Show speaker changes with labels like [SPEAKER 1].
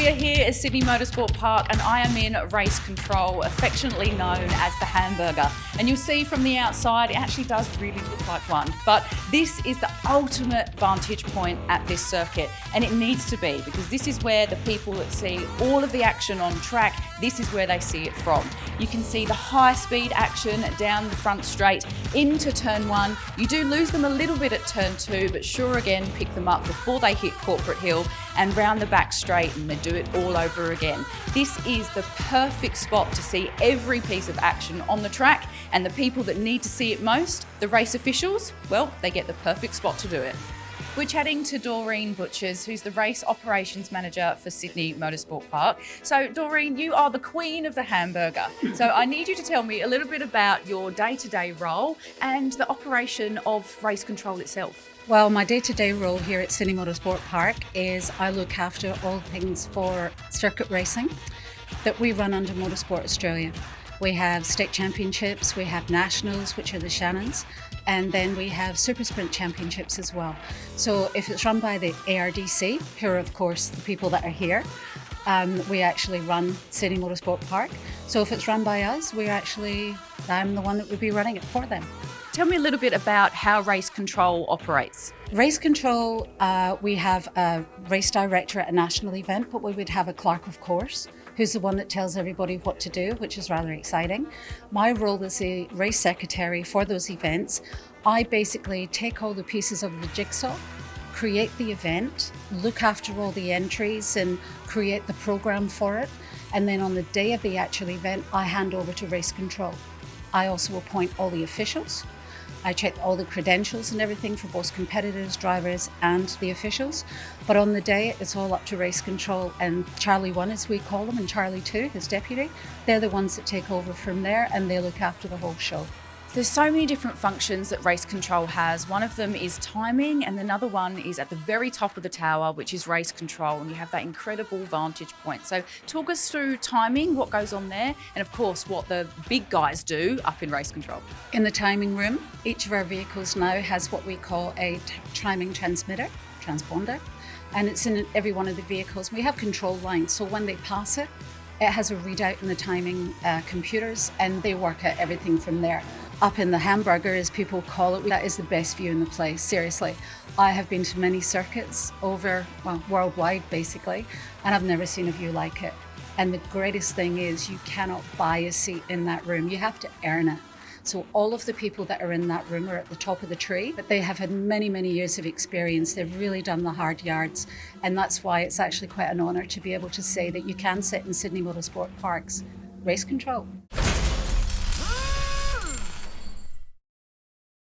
[SPEAKER 1] We are here at Sydney Motorsport Park and I am in race control, affectionately known as the Hamburger. And you'll see from the outside, it actually does really look like one. But this is the ultimate vantage point at this circuit. And it needs to be, because this is where the people that see all of the action on track, this is where they see it from. You can see the high speed action down the front straight into turn 1. You do lose them a little bit at turn 2, but sure again, pick them up before they hit Corporate Hill and round the back straight, and they do it all over again. This is the perfect spot to see every piece of action on the track, and the people that need to see it most, the race officials, well, they get the perfect spot to do it. We're chatting to Doreen Butchers, who's the Race Operations Manager for Sydney Motorsport Park. So Doreen, you are the queen of the Hamburger. So I need you to tell me a little bit about your day-to-day role and the operation of race control itself.
[SPEAKER 2] Well, my day-to-day role here at Sydney Motorsport Park is I look after all things for circuit racing that we run under Motorsport Australia. We have state championships, we have nationals, which are the Shannons, and then we have super sprint championships as well. So if it's run by the ARDC, who are of course the people that are here, we actually run Sydney Motorsport Park. So if it's run by us, I'm the one that would be running it for them.
[SPEAKER 1] Tell me a little bit about how race control operates.
[SPEAKER 2] Race control, we have a race director at a national event, but we would have a clerk of course, who's the one that tells everybody what to do, which is rather exciting. My role as a race secretary for those events, I basically take all the pieces of the jigsaw, create the event, look after all the entries and create the program for it. And then on the day of the actual event, I hand over to race control. I also appoint all the officials. I check all the credentials and everything for both competitors, drivers and the officials. But on the day, it's all up to race control, and Charlie 1, as we call them, and Charlie 2, his deputy, they're the ones that take over from there and they look after the whole show.
[SPEAKER 1] There's so many different functions that race control has. One of them is timing, and another one is at the very top of the tower, which is race control, and you have that incredible vantage point. So talk us through timing, what goes on there, and of course what the big guys do up in race control.
[SPEAKER 2] In the timing room, each of our vehicles now has what we call a timing transponder, and it's in every one of the vehicles. We have control lines, so when they pass it, it has a readout in the timing computers, and they work out everything from there. Up in the Hamburger, as people call it, that is the best view in the place, seriously. I have been to many circuits worldwide basically, and I've never seen a view like it. And the greatest thing is you cannot buy a seat in that room, you have to earn it. So all of the people that are in that room are at the top of the tree, but they have had many, many years of experience. They've really done the hard yards. And that's why it's actually quite an honour to be able to say that you can sit in Sydney Motorsport Park's race control.